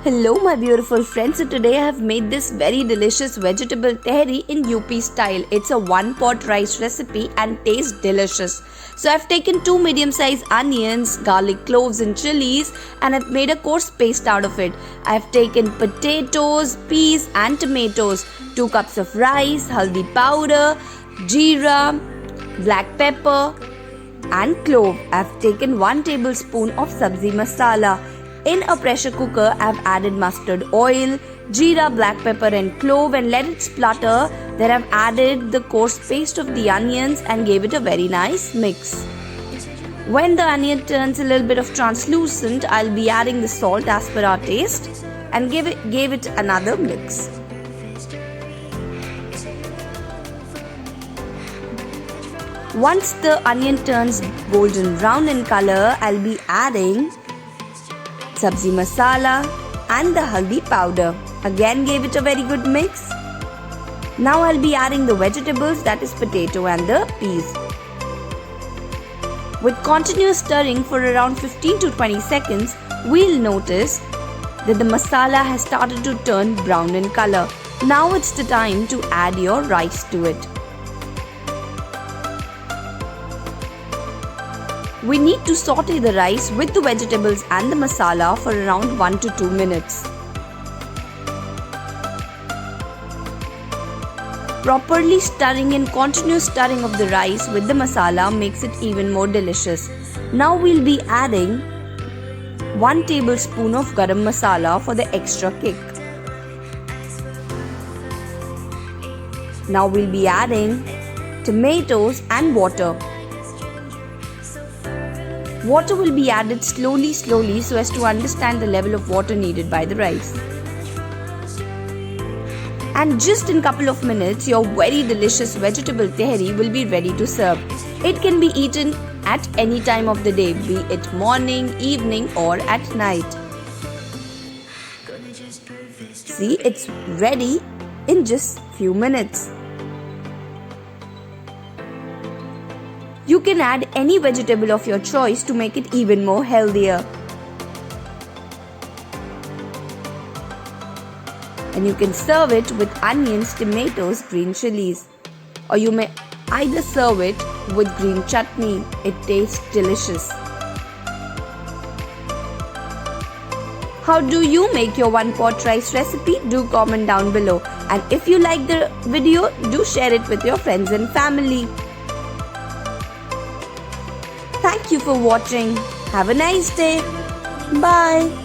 Hello my beautiful friends, so today I have made this very delicious vegetable tehri in UP style. It's a one pot rice recipe and tastes delicious. So I've taken 2 medium sized onions, garlic cloves and chilies and I've made a coarse paste out of it. I've taken potatoes, peas and tomatoes, 2 cups of rice, haldi powder, jeera, black pepper and clove. I've taken 1 tablespoon of sabzi masala. In a pressure cooker, I've added mustard oil, jeera, black pepper and clove and let it splutter. Then I've added the coarse paste of the onions and gave it a very nice mix. When the onion turns a little bit of translucent, I'll be adding the salt as per our taste and gave it another mix. Once the onion turns golden brown in color, I'll be adding sabzi masala and the haldi powder. Again gave it a very good mix. Now I'll be adding the vegetables, that is potato and the peas. With continuous stirring for around 15 to 20 seconds, we'll notice that the masala has started to turn brown in color. Now it's the time to add your rice to it. We need to saute the rice with the vegetables and the masala for around 1 to 2 minutes. Properly stirring and continuous stirring of the rice with the masala makes it even more delicious. Now we'll be adding 1 tablespoon of garam masala for the extra kick. Now we'll be adding tomatoes and water. Water will be added slowly so as to understand the level of water needed by the rice. And just in a couple of minutes, your very delicious vegetable tehri will be ready to serve. It can be eaten at any time of the day, be it morning, evening or at night. See, it's ready in just few minutes. You can add any vegetable of your choice to make it even more healthier. And you can serve it with onions, tomatoes, green chilies. Or you may either serve it with green chutney. It tastes delicious. How do you make your one pot rice recipe? Do comment down below. And if you like the video, do share it with your friends and family. Thank you for watching. Have a nice day. Bye.